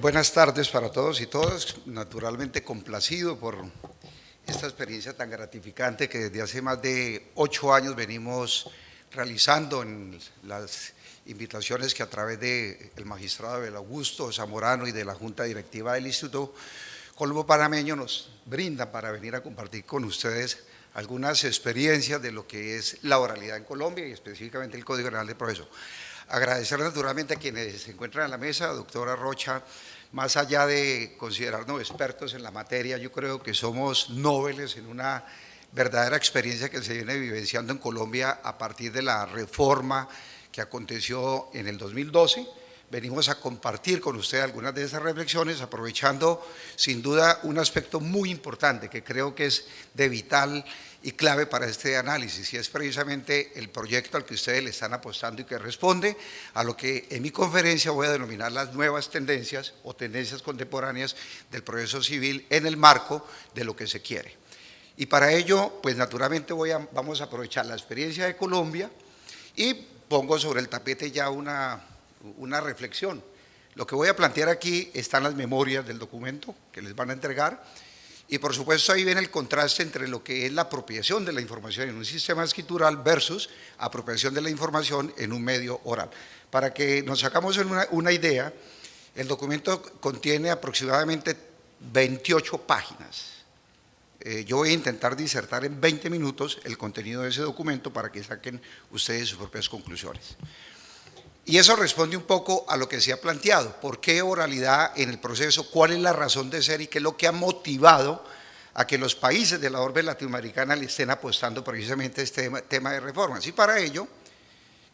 Buenas tardes para todos y todas, naturalmente complacido por esta experiencia tan gratificante que desde hace más de 8 años venimos realizando en las invitaciones que a través del magistrado Abel Augusto Zamorano y de la Junta Directiva del Instituto Colombo Panameño nos brindan para venir a compartir con ustedes algunas experiencias de lo que es la oralidad en Colombia y específicamente el Código Penal del Proceso. Agradecer naturalmente a quienes se encuentran en la mesa, doctora Rocha, más allá de considerarnos expertos en la materia, yo creo que somos nobles en una verdadera experiencia que se viene vivenciando en Colombia a partir de la reforma que aconteció en el 2012. Venimos a compartir con usted algunas de esas reflexiones, aprovechando sin duda un aspecto muy importante que creo que es de vital y clave para este análisis, y es precisamente el proyecto al que ustedes le están apostando y que responde a lo que en mi conferencia voy a denominar las nuevas tendencias o tendencias contemporáneas del proceso civil en el marco de lo que se quiere. Y para ello, pues naturalmente vamos a aprovechar la experiencia de Colombia y pongo sobre el tapete ya una reflexión. Lo que voy a plantear aquí están las memorias del documento que les van a entregar y por supuesto ahí viene el contraste entre lo que es la apropiación de la información en un sistema escritural versus apropiación de la información en un medio oral. Para que nos sacamos una idea, el documento contiene aproximadamente 28 páginas. Yo voy a intentar disertar en 20 minutos el contenido de ese documento para que saquen ustedes sus propias conclusiones. Y eso responde un poco a lo que se ha planteado. ¿Por qué oralidad en el proceso? ¿Cuál es la razón de ser y qué es lo que ha motivado a que los países de la orbe latinoamericana le estén apostando precisamente a este tema de reformas? Y para ello,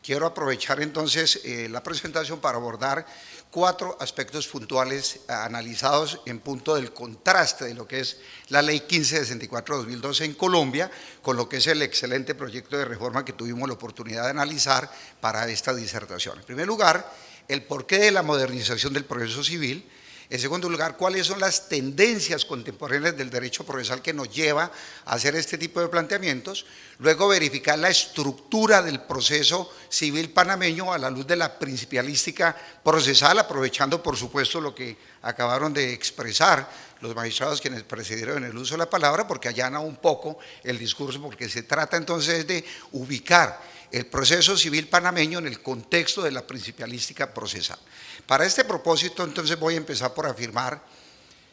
quiero aprovechar entonces la presentación para abordar 4 aspectos puntuales analizados en punto del contraste de lo que es la Ley 1564/2012 en Colombia con lo que es el excelente proyecto de reforma que tuvimos la oportunidad de analizar para esta disertación. En primer lugar, el porqué de la modernización del proceso civil. En segundo lugar, cuáles son las tendencias contemporáneas del derecho procesal que nos lleva a hacer este tipo de planteamientos. Luego, verificar la estructura del proceso civil panameño a la luz de la principialística procesal, aprovechando por supuesto lo que acabaron de expresar los magistrados quienes precedieron en el uso de la palabra, porque allana un poco el discurso, porque se trata entonces de ubicar el proceso civil panameño en el contexto de la principialística procesal. Para este propósito, entonces, voy a empezar por afirmar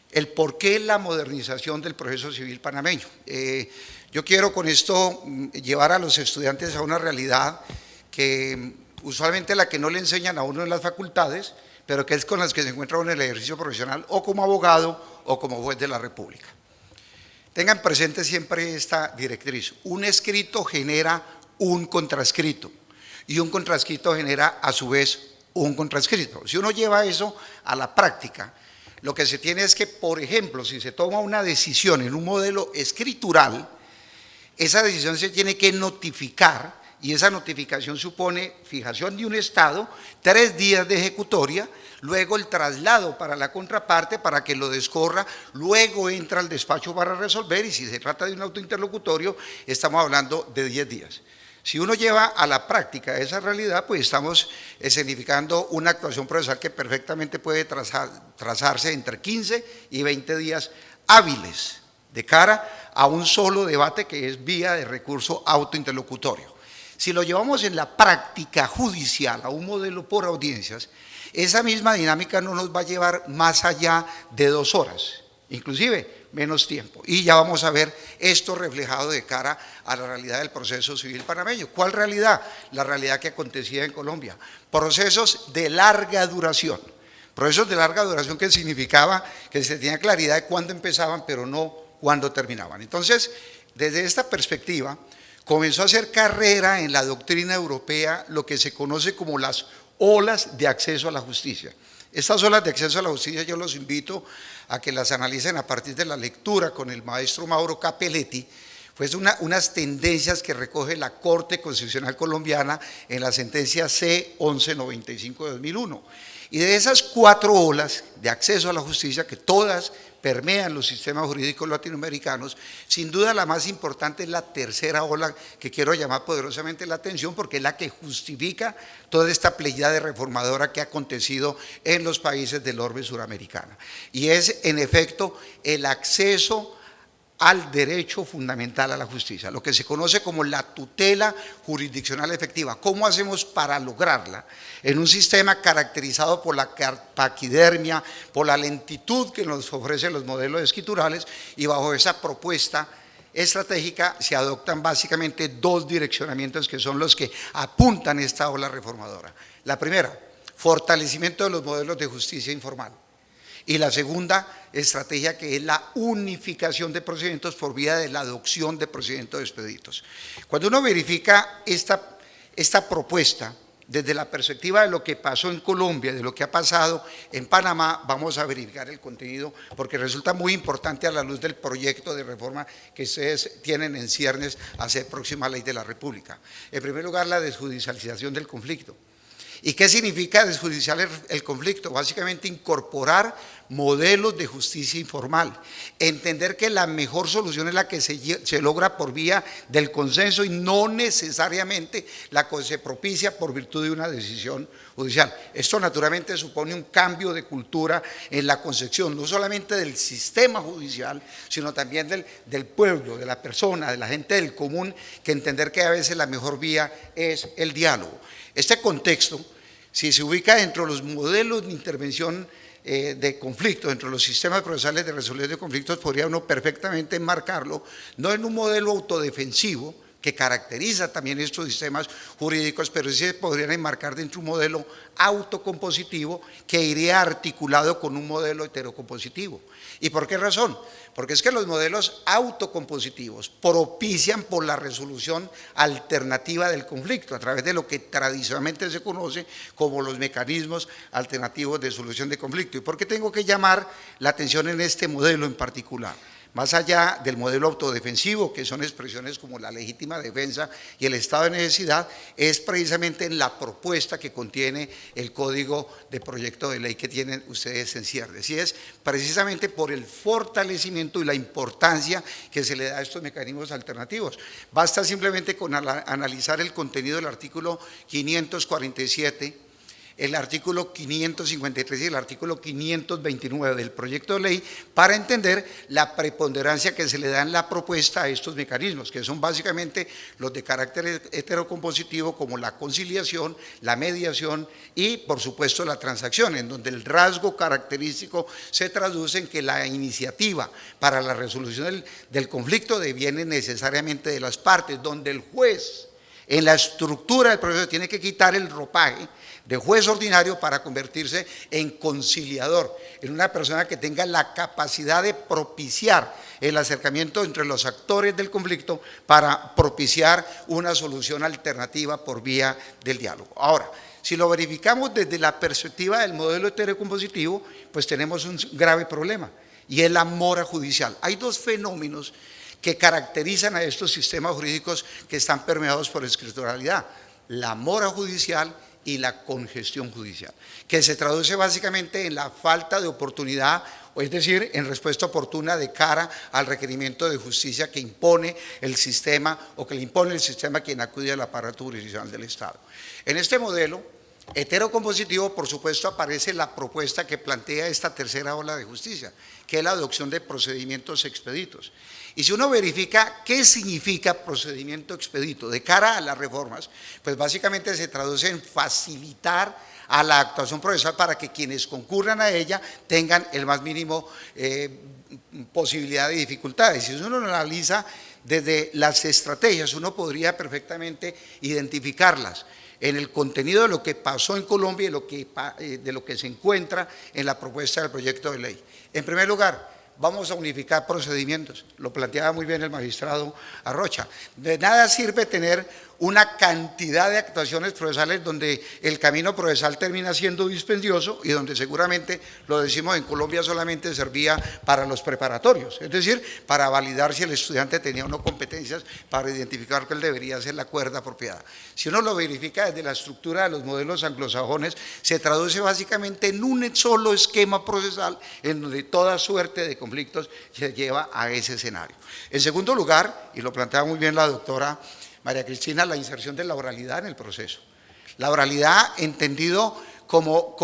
el por qué la modernización del proceso civil panameño. Yo quiero con esto llevar a los estudiantes a una realidad que usualmente la que no le enseñan a uno en las facultades, pero que es con las que se encuentra uno en el ejercicio profesional o como abogado o como juez de la República. Tengan presente siempre esta directriz: un escrito genera un contrascrito y un contrascrito genera a su vez un contrascrito. Si uno lleva eso a la práctica, lo que se tiene es que, por ejemplo, si se toma una decisión en un modelo escritural, esa decisión se tiene que notificar y esa notificación supone fijación de un estado, 3 días de ejecutoria, luego el traslado para la contraparte para que lo descorra, luego entra al despacho para resolver y si se trata de un auto interlocutorio estamos hablando de 10 días. Si uno lleva a la práctica esa realidad, pues estamos escenificando una actuación procesal que perfectamente puede trazarse entre 15 y 20 días hábiles de cara a un solo debate que es vía de recurso autointerlocutorio. Si lo llevamos en la práctica judicial a un modelo por audiencias, esa misma dinámica no nos va a llevar más allá de 2 horas, inclusive menos tiempo. Y ya vamos a ver esto reflejado de cara a la realidad del proceso civil panameño. ¿Cuál realidad? La realidad que acontecía en Colombia. Procesos de larga duración. Procesos de larga duración que significaba que se tenía claridad de cuándo empezaban, pero no cuándo terminaban. Entonces, desde esta perspectiva, comenzó a hacer carrera en la doctrina europea lo que se conoce como las olas de acceso a la justicia. Estas olas de acceso a la justicia yo los invito a que las analicen a partir de la lectura con el maestro Mauro Capelletti, pues unas tendencias que recoge la Corte Constitucional Colombiana en la sentencia C-1195 de 2001. Y de esas 4 olas de acceso a la justicia, que todas permean los sistemas jurídicos latinoamericanos, sin duda la más importante es la tercera ola, que quiero llamar poderosamente la atención porque es la que justifica toda esta pleyada reformadora que ha acontecido en los países del orbe suramericana. Y es, en efecto, el acceso al derecho fundamental a la justicia, lo que se conoce como la tutela jurisdiccional efectiva. ¿Cómo hacemos para lograrla en un sistema caracterizado por la paquidermia, por la lentitud que nos ofrecen los modelos escriturales? Y bajo esa propuesta estratégica se adoptan básicamente 2 direccionamientos que son los que apuntan esta ola reformadora. La primera, fortalecimiento de los modelos de justicia informal. Y la segunda estrategia, que es la unificación de procedimientos por vía de la adopción de procedimientos expeditos. Cuando uno verifica esta propuesta desde la perspectiva de lo que pasó en Colombia, de lo que ha pasado en Panamá, vamos a verificar el contenido porque resulta muy importante a la luz del proyecto de reforma que ustedes tienen en ciernes hacia la próxima ley de la República. En primer lugar, la desjudicialización del conflicto. ¿Y qué significa desjudiciar el conflicto? Básicamente incorporar modelos de justicia informal, entender que la mejor solución es la que se logra por vía del consenso y no necesariamente la que se propicia por virtud de una decisión judicial. Esto naturalmente supone un cambio de cultura en la concepción, no solamente del sistema judicial, sino también del pueblo, de la persona, de la gente del común, que entender que a veces la mejor vía es el diálogo. Este contexto, si se ubica dentro de los modelos de intervención de conflictos, dentro de los sistemas procesales de resolución de conflictos, podría uno perfectamente enmarcarlo, no en un modelo autodefensivo, que caracteriza también estos sistemas jurídicos, pero sí se podrían enmarcar dentro de un modelo autocompositivo que iría articulado con un modelo heterocompositivo. ¿Y por qué razón? Porque es que los modelos autocompositivos propician por la resolución alternativa del conflicto a través de lo que tradicionalmente se conoce como los mecanismos alternativos de solución de conflicto. ¿Y por qué tengo que llamar la atención en este modelo en particular? Más allá del modelo autodefensivo, que son expresiones como la legítima defensa y el estado de necesidad, es precisamente en la propuesta que contiene el código de proyecto de ley que tienen ustedes en ciernes. Y es precisamente por el fortalecimiento y la importancia que se le da a estos mecanismos alternativos. Basta simplemente con analizar el contenido del artículo 547, el artículo 553 y el artículo 529 del proyecto de ley para entender la preponderancia que se le da en la propuesta a estos mecanismos, que son básicamente los de carácter heterocompositivo, como la conciliación, la mediación y por supuesto la transacción, en donde el rasgo característico se traduce en que la iniciativa para la resolución del conflicto deviene necesariamente de las partes, donde el juez en la estructura del proceso tiene que quitar el ropaje de juez ordinario para convertirse en conciliador, en una persona que tenga la capacidad de propiciar el acercamiento entre los actores del conflicto para propiciar una solución alternativa por vía del diálogo. Ahora, si lo verificamos desde la perspectiva del modelo heterocompositivo, pues tenemos un grave problema y es la mora judicial. Hay 2 fenómenos que caracterizan a estos sistemas jurídicos que están permeados por escrituralidad: la mora judicial y la congestión judicial, que se traduce básicamente en la falta de oportunidad, es decir, en respuesta oportuna de cara al requerimiento de justicia que impone el sistema o que le impone el sistema a quien acude al aparato jurisdiccional del Estado. En este modelo heterocompositivo, por supuesto, aparece la propuesta que plantea esta tercera ola de justicia, que es la adopción de procedimientos expeditos. Y si uno verifica qué significa procedimiento expedito de cara a las reformas, pues básicamente se traduce en facilitar a la actuación procesal para que quienes concurran a ella tengan el más mínimo posibilidad de dificultades. Si uno lo analiza desde las estrategias, uno podría perfectamente identificarlas en el contenido de lo que pasó en Colombia y de lo que se encuentra en la propuesta del proyecto de ley. En primer lugar, vamos a unificar procedimientos, lo planteaba muy bien el magistrado Arrocha. De nada sirve tener una cantidad de actuaciones procesales donde el camino procesal termina siendo dispendioso y donde seguramente, lo decimos en Colombia, solamente servía para los preparatorios, es decir, para validar si el estudiante tenía o no competencias para identificar que él debería hacer la cuerda apropiada. Si uno lo verifica desde la estructura de los modelos anglosajones, se traduce básicamente en un solo esquema procesal en donde toda suerte de conflictos se lleva a ese escenario. En segundo lugar, y lo planteaba muy bien la doctora María Cristina, la inserción de la oralidad en el proceso. La oralidad entendido como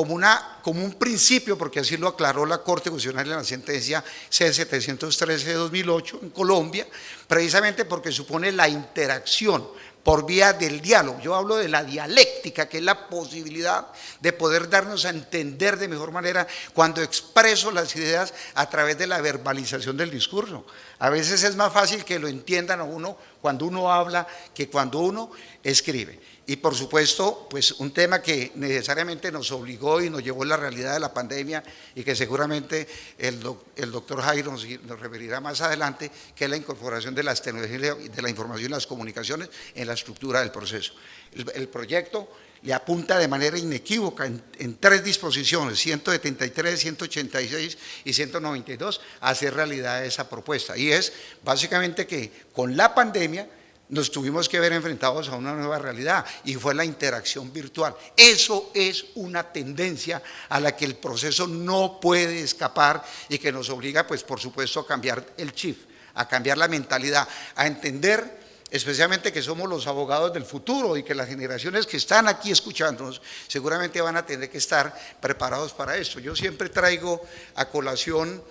un principio, porque así lo aclaró la Corte Constitucional en la sentencia C-713 de 2008 en Colombia, precisamente porque supone la interacción por vía del diálogo. Yo hablo de la dialéctica, que es la posibilidad de poder darnos a entender de mejor manera cuando expreso las ideas a través de la verbalización del discurso. A veces es más fácil que lo entiendan a uno cuando uno habla que cuando uno escribe. Y por supuesto, pues un tema que necesariamente nos obligó y nos llevó a la realidad de la pandemia y que seguramente el doctor Jairo nos referirá más adelante, que es la incorporación de las tecnologías de la información y las comunicaciones en la estructura del proceso. El proyecto le apunta de manera inequívoca en 3 disposiciones, 173, 186 y 192, a hacer realidad esa propuesta. Y es básicamente que con la pandemia nos tuvimos que ver enfrentados a una nueva realidad y fue la interacción virtual. Eso es una tendencia a la que el proceso no puede escapar y que nos obliga, pues por supuesto, a cambiar el chip, a cambiar la mentalidad, a entender especialmente que somos los abogados del futuro y que las generaciones que están aquí escuchándonos seguramente van a tener que estar preparados para esto. Yo siempre traigo a colación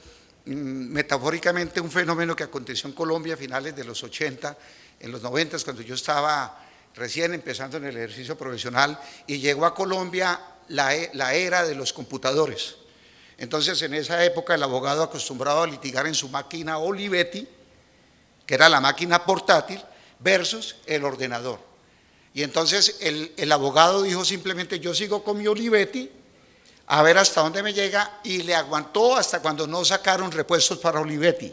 metafóricamente un fenómeno que aconteció en Colombia a finales de los 80, en los 90, cuando yo estaba recién empezando en el ejercicio profesional, y llegó a Colombia la era de los computadores. Entonces, en esa época, el abogado acostumbrado a litigar en su máquina Olivetti, que era la máquina portátil, versus el ordenador. Y entonces el abogado dijo simplemente: yo sigo con mi Olivetti a ver hasta dónde me llega, y le aguantó hasta cuando no sacaron repuestos para Olivetti.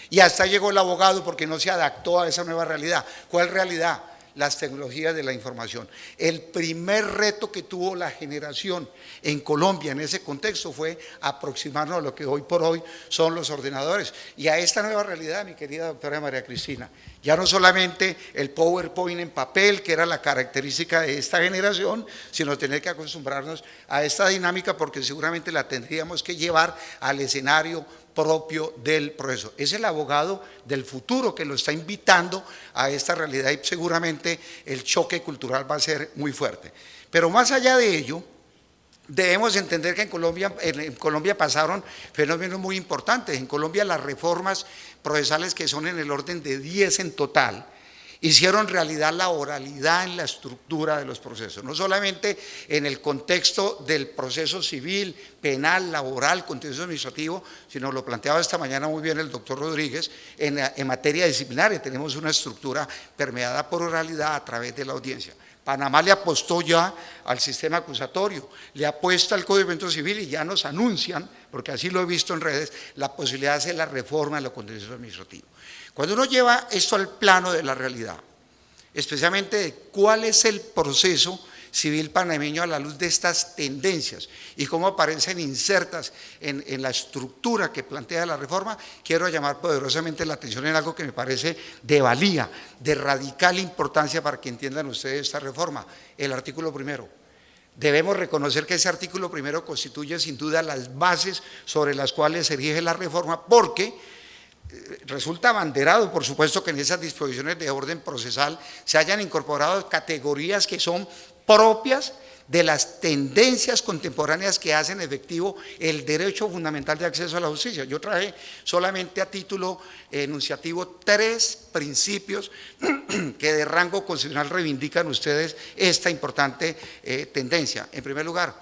Y hasta llegó el abogado porque no se adaptó a esa nueva realidad. ¿Cuál realidad? Las tecnologías de la información. El primer reto que tuvo la generación en Colombia en ese contexto fue aproximarnos a lo que hoy por hoy son los ordenadores. Y a esta nueva realidad, mi querida doctora María Cristina, ya no solamente el PowerPoint en papel, que era la característica de esta generación, sino tener que acostumbrarnos a esta dinámica, porque seguramente la tendríamos que llevar al escenario propio del proceso. Es el abogado del futuro que lo está invitando a esta realidad, y seguramente el choque cultural va a ser muy fuerte. Pero más allá de ello, debemos entender que en Colombia pasaron fenómenos muy importantes. En Colombia las reformas procesales, que son en el orden de 10 en total, hicieron realidad la oralidad en la estructura de los procesos, no solamente en el contexto del proceso civil, penal, laboral, contencioso administrativo, sino lo planteaba esta mañana muy bien el doctor Rodríguez, en materia disciplinaria tenemos una estructura permeada por oralidad a través de la audiencia. Panamá le apostó ya al sistema acusatorio, le apuesta al Código de Procedimiento Civil, y ya nos anuncian, porque así lo he visto en redes, la posibilidad de hacer la reforma de lo contencioso administrativo. Cuando uno lleva esto al plano de la realidad, especialmente de cuál es el proceso civil panameño a la luz de estas tendencias y cómo aparecen insertas en la estructura que plantea la reforma, quiero llamar poderosamente la atención en algo que me parece de valía, de radical importancia para que entiendan ustedes esta reforma: el artículo primero. Debemos reconocer que ese artículo primero constituye sin duda las bases sobre las cuales se erige la reforma, porque resulta abanderado, por supuesto, que en esas disposiciones de orden procesal se hayan incorporado categorías que son propias de las tendencias contemporáneas que hacen efectivo el derecho fundamental de acceso a la justicia. Yo traje solamente a título enunciativo 3 principios que de rango constitucional reivindican ustedes esta importante tendencia. En primer lugar,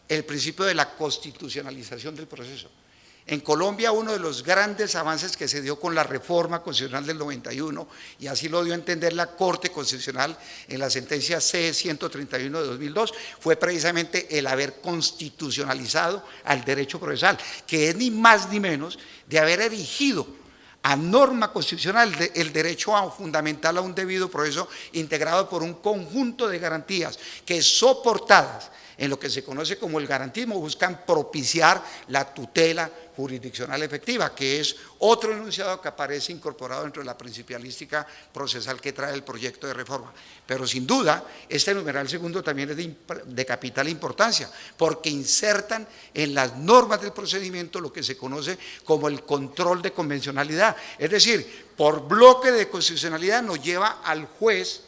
el principio de la constitucionalización del proceso. En Colombia uno de los grandes avances que se dio con la reforma constitucional del 91, y así lo dio a entender la Corte Constitucional en la sentencia C-131 de 2002, fue precisamente el haber constitucionalizado al derecho procesal, que es ni más ni menos de haber erigido a norma constitucional el derecho fundamental a un debido proceso integrado por un conjunto de garantías que, soportadas en lo que se conoce como el garantismo, buscan propiciar la tutela jurisdiccional efectiva, que es otro enunciado que aparece incorporado dentro de la principialística procesal que trae el proyecto de reforma. Pero sin duda, este numeral segundo también es de capital importancia, porque insertan en las normas del procedimiento lo que se conoce como el control de convencionalidad, es decir, por bloque de constitucionalidad nos lleva al juez,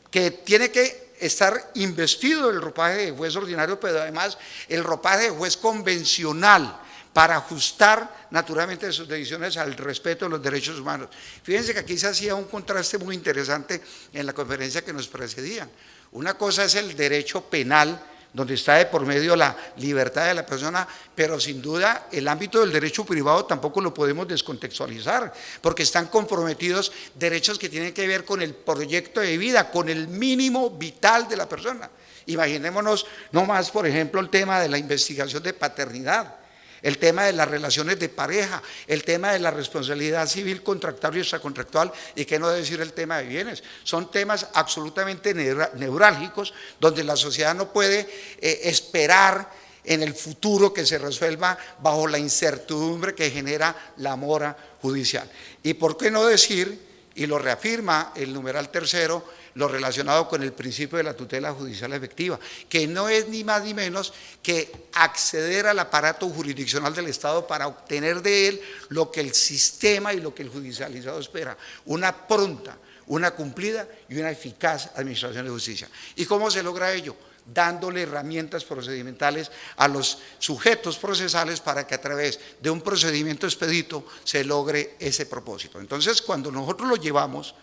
que tiene que estar investido del ropaje de juez ordinario, pero además el ropaje de juez convencional, para ajustar naturalmente sus decisiones al respeto de los derechos humanos. Fíjense que aquí se hacía un contraste muy interesante en la conferencia que nos precedía. Una cosa es el derecho penal, donde está de por medio la libertad de la persona, pero sin duda el ámbito del derecho privado tampoco lo podemos descontextualizar, porque están comprometidos derechos que tienen que ver con el proyecto de vida, con el mínimo vital de la persona. Imaginémonos no más, por ejemplo, el tema de la investigación de paternidad, el tema de las relaciones de pareja, el tema de la responsabilidad civil contractual y extracontractual, y qué no decir el tema de bienes. Son temas absolutamente neurálgicos, donde la sociedad no puede esperar en el futuro que se resuelva bajo la incertidumbre que genera la mora judicial. Y por qué no decir, y lo reafirma el numeral tercero, lo relacionado con el principio de la tutela judicial efectiva, que no es ni más ni menos que acceder al aparato jurisdiccional del Estado para obtener de él lo que el sistema y lo que el judicializado espera: una pronta, una cumplida y una eficaz administración de justicia. ¿Y cómo se logra ello? Dándole herramientas procedimentales a los sujetos procesales para que a través de un procedimiento expedito se logre ese propósito. Entonces, cuando nosotros lo llevamos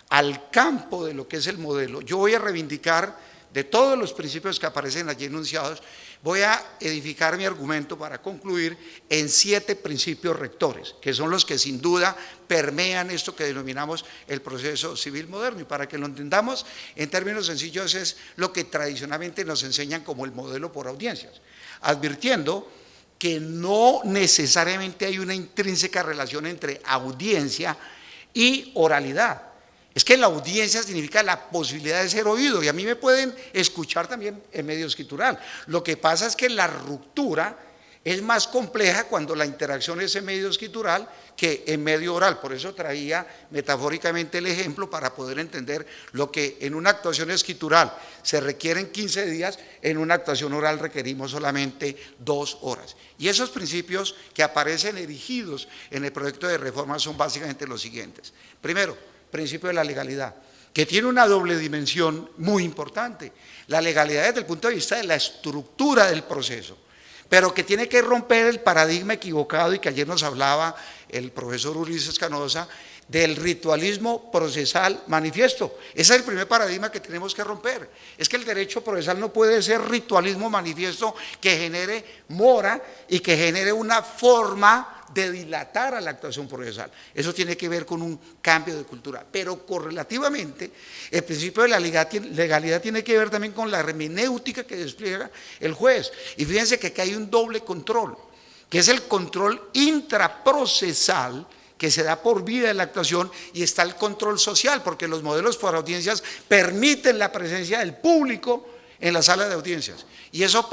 al campo de lo que es el modelo, yo voy a reivindicar de todos los principios que aparecen allí enunciados, voy a edificar mi argumento para concluir en 7 principios rectores, que son los que sin duda permean esto que denominamos el proceso civil moderno. Y para que lo entendamos en términos sencillos, es lo que tradicionalmente nos enseñan como el modelo por audiencias, advirtiendo que no necesariamente hay una intrínseca relación entre audiencia y oralidad. Es que la audiencia significa la posibilidad de ser oído, y a mí me pueden escuchar también en medio escritural. Lo que pasa es que la ruptura es más compleja cuando la interacción es en medio escritural que en medio oral. Por eso traía metafóricamente el ejemplo para poder entender lo que en una actuación escritural se requieren 15 días, en una actuación oral requerimos solamente 2 horas. Y esos principios que aparecen erigidos en el proyecto de reforma son básicamente los siguientes. Primero, principio de la legalidad, que tiene una doble dimensión muy importante. La legalidad desde el punto de vista de la estructura del proceso, pero que tiene que romper el paradigma equivocado, y que ayer nos hablaba el profesor Ulises Canosa, del ritualismo procesal manifiesto. Ese es el primer paradigma que tenemos que romper. Es que el derecho procesal no puede ser ritualismo manifiesto que genere mora y que genere una forma de dilatar a la actuación procesal. Eso tiene que ver con un cambio de cultura, pero correlativamente el principio de la legalidad tiene que ver también con la hermenéutica que despliega el juez. Y fíjense que aquí hay un doble control, que es el control intraprocesal que se da por vía de la actuación, y está el control social, porque los modelos por audiencias permiten la presencia del público en la sala de audiencias, y eso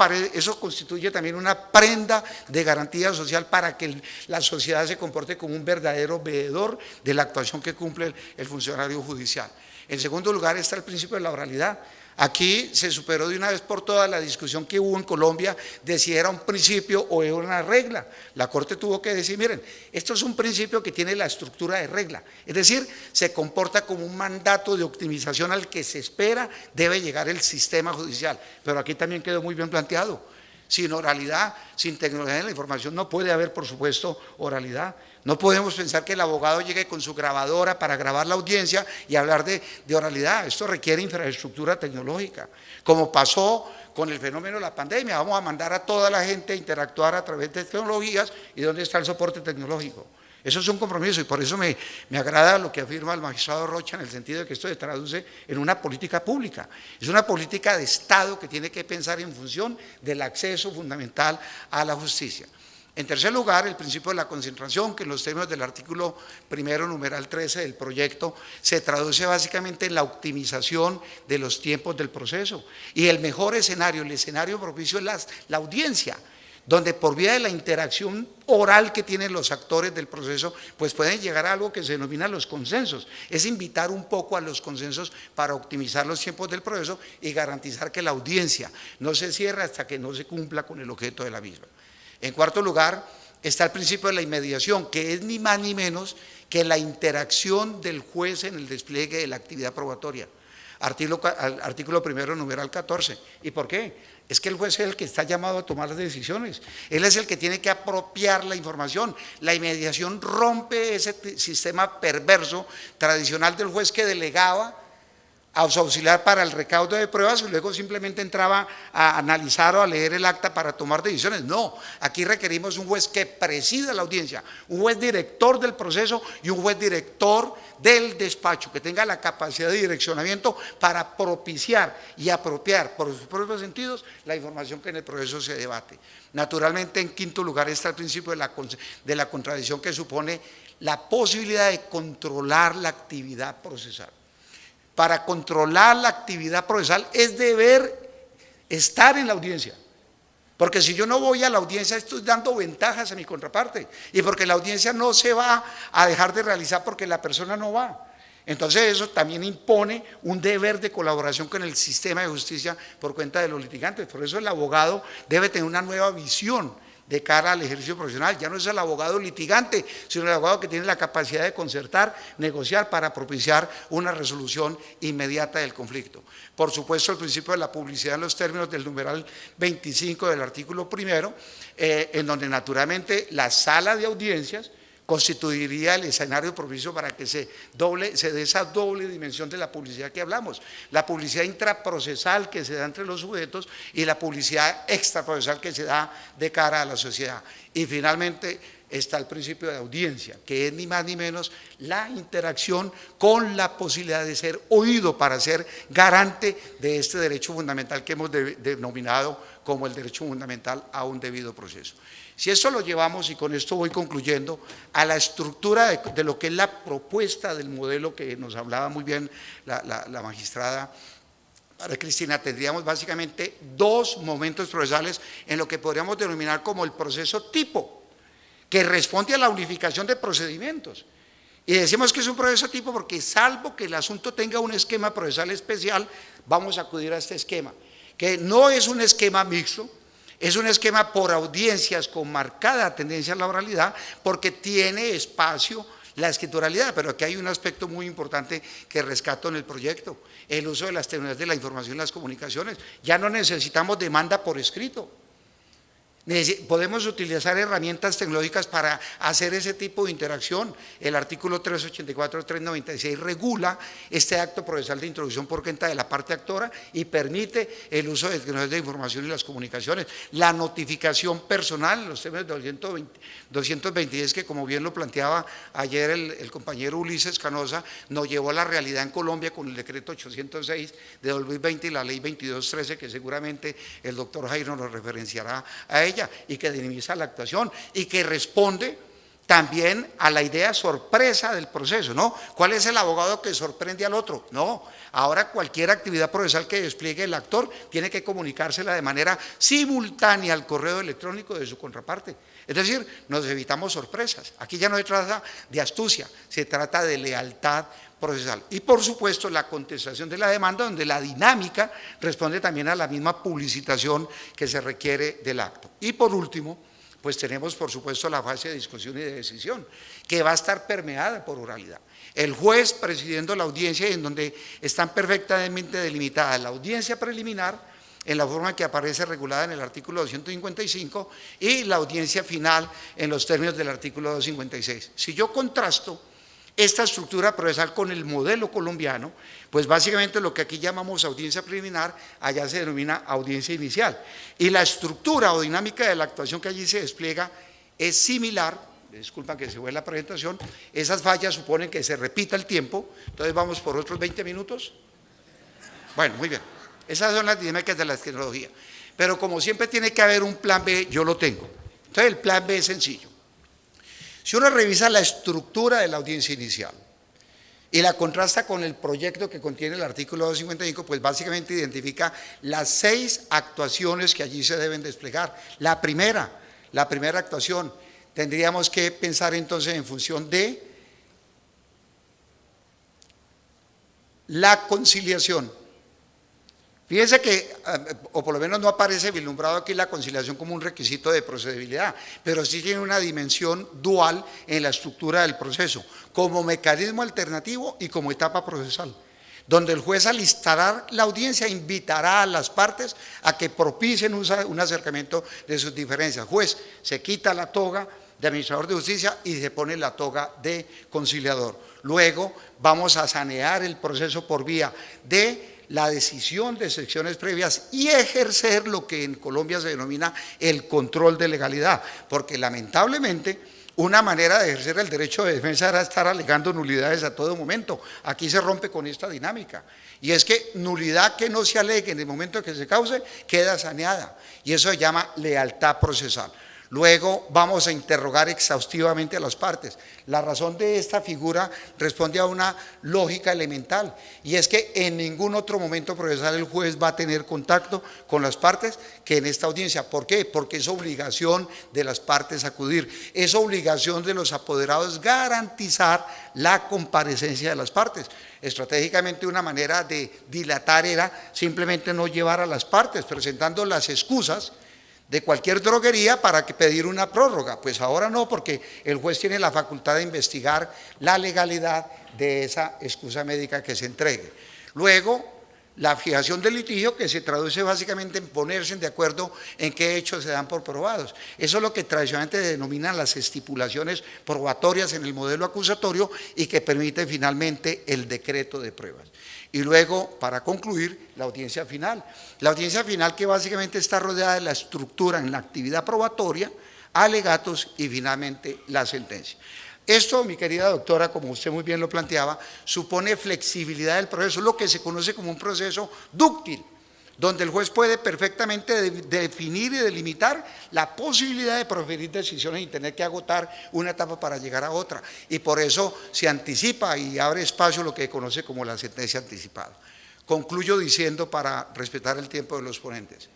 constituye también una prenda de garantía social para que la sociedad se comporte como un verdadero veedor de la actuación que cumple el funcionario judicial. En segundo lugar está el principio de la oralidad. Aquí se superó de una vez por todas la discusión que hubo en Colombia de si era un principio o era una regla. La Corte tuvo que decir: miren, esto es un principio que tiene la estructura de regla, es decir, se comporta como un mandato de optimización al que se espera debe llegar el sistema judicial. Pero aquí también quedó muy bien planteado: Sin oralidad, sin tecnología de la información no puede haber, por supuesto, oralidad. No podemos pensar que el abogado llegue con su grabadora para grabar la audiencia y hablar de oralidad. Esto requiere infraestructura tecnológica, como pasó con el fenómeno de la pandemia. Vamos a mandar a toda la gente a interactuar a través de tecnologías, ¿y dónde está el soporte tecnológico? Eso es un compromiso, y por eso me agrada lo que afirma el magistrado Rocha, en el sentido de que esto se traduce en una política pública. Es una política de Estado que tiene que pensar en función del acceso fundamental a la justicia. En tercer lugar, el principio de la concentración, que en los términos del artículo primero, numeral 13 del proyecto, se traduce básicamente en la optimización de los tiempos del proceso. Y el mejor escenario, el escenario propicio es la audiencia, donde por vía de la interacción oral que tienen los actores del proceso, pues pueden llegar a algo que se denomina los consensos. Es invitar un poco a los consensos para optimizar los tiempos del proceso y garantizar que la audiencia no se cierre hasta que no se cumpla con el objeto de la misma. En cuarto lugar, está el principio de la inmediación, que es ni más ni menos que la interacción del juez en el despliegue de la actividad probatoria. Artículo primero, numeral 14. ¿Y por qué? Es que el juez es el que está llamado a tomar las decisiones. Él es el que tiene que apropiar la información. La inmediación rompe ese sistema perverso tradicional del juez que delegaba a su auxiliar para el recaudo de pruebas y luego simplemente entraba a analizar o a leer el acta para tomar decisiones. No, aquí requerimos un juez que presida la audiencia, un juez director del proceso y un juez director del despacho, que tenga la capacidad de direccionamiento para propiciar y apropiar por sus propios sentidos la información que en el proceso se debate. Naturalmente, en quinto lugar está el principio de la contradicción, que supone la posibilidad de controlar la actividad procesal. Para controlar la actividad procesal es deber estar en la audiencia, porque si yo no voy a la audiencia estoy dando ventajas a mi contraparte, y porque la audiencia no se va a dejar de realizar porque la persona no va. Entonces eso también impone un deber de colaboración con el sistema de justicia por cuenta de los litigantes. Por eso el abogado debe tener una nueva visión de cara al ejercicio profesional. Ya no es el abogado litigante, sino el abogado que tiene la capacidad de concertar, negociar para propiciar una resolución inmediata del conflicto. Por supuesto, el principio de la publicidad en los términos del numeral 25 del artículo primero, en donde naturalmente la sala de audiencias constituiría el escenario propicio para que se dé esa doble dimensión de la publicidad que hablamos, la publicidad intraprocesal que se da entre los sujetos y la publicidad extraprocesal que se da de cara a la sociedad. Y finalmente está el principio de audiencia, que es ni más ni menos la interacción con la posibilidad de ser oído para ser garante de este derecho fundamental que hemos denominado como el derecho fundamental a un debido proceso. Si esto lo llevamos, y con esto voy concluyendo, a la estructura de lo que es la propuesta del modelo que nos hablaba muy bien la magistrada María Cristina, tendríamos básicamente dos momentos procesales en lo que podríamos denominar como el proceso tipo, que responde a la unificación de procedimientos. Y decimos que es un proceso tipo porque, salvo que el asunto tenga un esquema procesal especial, vamos a acudir a este esquema, que no es un esquema mixto, es un esquema por audiencias con marcada tendencia a la oralidad, porque tiene espacio la escrituralidad. Pero aquí hay un aspecto muy importante que rescato en el proyecto: el uso de las tecnologías de la información y las comunicaciones. Ya no necesitamos demanda por escrito. Podemos utilizar herramientas tecnológicas para hacer ese tipo de interacción. El artículo 384-396 regula este acto procesal de introducción por cuenta de la parte actora y permite el uso de tecnologías de información y las comunicaciones. La notificación personal en los términos de 226, que como bien lo planteaba ayer el compañero Ulises Canosa, nos llevó a la realidad en Colombia con el decreto 806 de 2020 y la ley 2213, que seguramente el doctor Jairo nos referenciará a ella, y que dinamiza la actuación y que responde también a la idea sorpresa del proceso, ¿no? ¿Cuál es el abogado que sorprende al otro? No, ahora cualquier actividad procesal que despliegue el actor tiene que comunicársela de manera simultánea al correo electrónico de su contraparte. Es decir, nos evitamos sorpresas. Aquí ya no se trata de astucia, se trata de lealtad procesal. Y por supuesto la contestación de la demanda, donde la dinámica responde también a la misma publicitación que se requiere del acto. Y por último, pues tenemos por supuesto la fase de discusión y de decisión, que va a estar permeada por oralidad. El juez presidiendo la audiencia, en donde están perfectamente delimitadas la audiencia preliminar, en la forma que aparece regulada en el artículo 255 y la audiencia final en los términos del artículo 256. Si yo contrasto esta estructura procesal con el modelo colombiano, pues básicamente lo que aquí llamamos audiencia preliminar, allá se denomina audiencia inicial. Y la estructura o dinámica de la actuación que allí se despliega es similar. Disculpan que se fue la presentación. Esas fallas suponen que se repita el tiempo, entonces vamos por otros 20 minutos. Bueno, muy bien. Esas son las dinámicas de la tecnología. Pero como siempre tiene que haber un plan B, yo lo tengo. Entonces el plan B es sencillo. Si uno revisa la estructura de la audiencia inicial y la contrasta con el proyecto que contiene el artículo 255, pues básicamente identifica las 6 actuaciones que allí se deben desplegar. La primera actuación, tendríamos que pensar entonces en función de la conciliación. Fíjense que, o por lo menos no aparece vislumbrado aquí la conciliación como un requisito de procedibilidad, pero sí tiene una dimensión dual en la estructura del proceso, como mecanismo alternativo y como etapa procesal, donde el juez al instalar la audiencia invitará a las partes a que propicien un acercamiento de sus diferencias. Juez se quita la toga de administrador de justicia y se pone la toga de conciliador. Luego vamos a sanear el proceso por vía de la decisión de secciones previas y ejercer lo que en Colombia se denomina el control de legalidad, porque lamentablemente una manera de ejercer el derecho de defensa era estar alegando nulidades a todo momento. Aquí se rompe con esta dinámica, y es que nulidad que no se alegue en el momento que se cause queda saneada, y eso se llama lealtad procesal. Luego vamos a interrogar exhaustivamente a las partes. La razón de esta figura responde a una lógica elemental, y es que en ningún otro momento procesal el juez va a tener contacto con las partes que en esta audiencia. ¿Por qué? Porque es obligación de las partes acudir, es obligación de los apoderados garantizar la comparecencia de las partes. Estratégicamente una manera de dilatar era simplemente no llevar a las partes, presentando las excusas de cualquier droguería para pedir una prórroga. Pues ahora no, porque el juez tiene la facultad de investigar la legalidad de esa excusa médica que se entregue. Luego, la fijación del litigio, que se traduce básicamente en ponerse de acuerdo en qué hechos se dan por probados. Eso es lo que tradicionalmente denominan las estipulaciones probatorias en el modelo acusatorio y que permite finalmente el decreto de pruebas. Y luego, para concluir, la audiencia final. La audiencia final, que básicamente está rodeada de la estructura en la actividad probatoria, alegatos y finalmente la sentencia. Esto, mi querida doctora, como usted muy bien lo planteaba, supone flexibilidad del proceso, lo que se conoce como un proceso dúctil, donde el juez puede perfectamente definir y delimitar la posibilidad de proferir decisiones y tener que agotar una etapa para llegar a otra. Y por eso se anticipa y abre espacio lo que se conoce como la sentencia anticipada. Concluyo diciendo, para respetar el tiempo de los ponentes,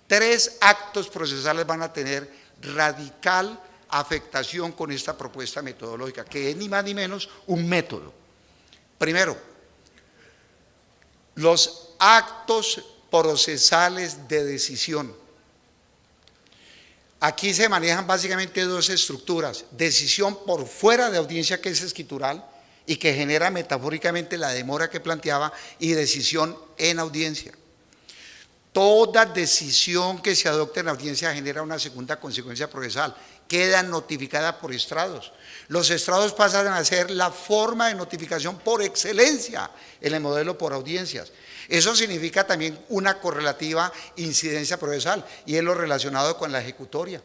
3 actos procesales van a tener radical afectación con esta propuesta metodológica, que es ni más ni menos un método. Primero, los actos procesales de decisión. Aquí se manejan básicamente 2 estructuras: decisión por fuera de audiencia, que es escritural y que genera metafóricamente la demora que planteaba, y decisión en audiencia. Toda decisión que se adopte en audiencia genera una segunda consecuencia procesal, queda notificada por estrados. Los estrados pasan a ser la forma de notificación por excelencia en el modelo por audiencias. Eso significa también una correlativa incidencia procesal, y es lo relacionado con la ejecutoria.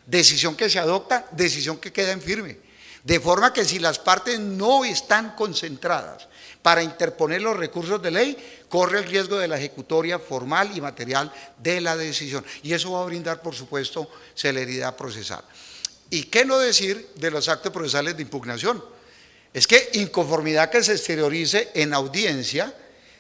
Decisión que se adopta, decisión que queda en firme. De forma que si las partes no están concentradas para interponer los recursos de ley, corre el riesgo de la ejecutoria formal y material de la decisión. Y eso va a brindar, por supuesto, celeridad procesal. ¿Y qué no decir de los actos procesales de impugnación? Es que inconformidad que se exteriorice en audiencia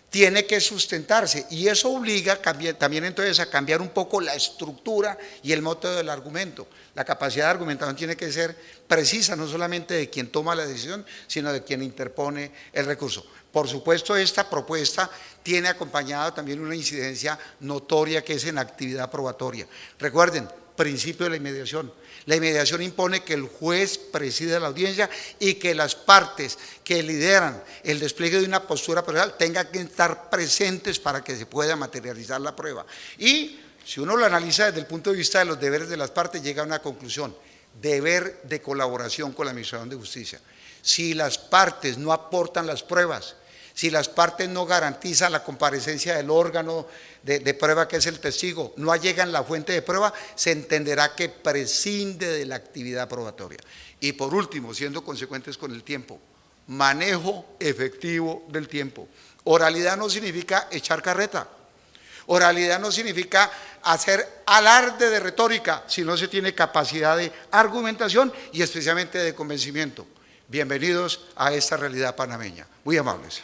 tiene que sustentarse, y eso obliga también entonces a cambiar un poco la estructura y el método del argumento. La capacidad de argumentación tiene que ser precisa, no solamente de quien toma la decisión, sino de quien interpone el recurso. Por supuesto, esta propuesta tiene acompañado también una incidencia notoria, que es en actividad probatoria. Recuerden, principio de la inmediación. La inmediación impone que el juez presida la audiencia y que las partes que lideran el despliegue de una postura procesal tengan que estar presentes para que se pueda materializar la prueba. Y si uno lo analiza desde el punto de vista de los deberes de las partes, llega a una conclusión: deber de colaboración con la Administración de Justicia. Si las partes no aportan las pruebas, si las partes no garantizan la comparecencia del órgano de prueba que es el testigo, no allegan la fuente de prueba, se entenderá que prescinde de la actividad probatoria. Y por último, siendo consecuentes con el tiempo, manejo efectivo del tiempo. Oralidad no significa echar carreta. Oralidad no significa hacer alarde de retórica, si no se tiene capacidad de argumentación y especialmente de convencimiento. Bienvenidos a esta realidad panameña. Muy amables.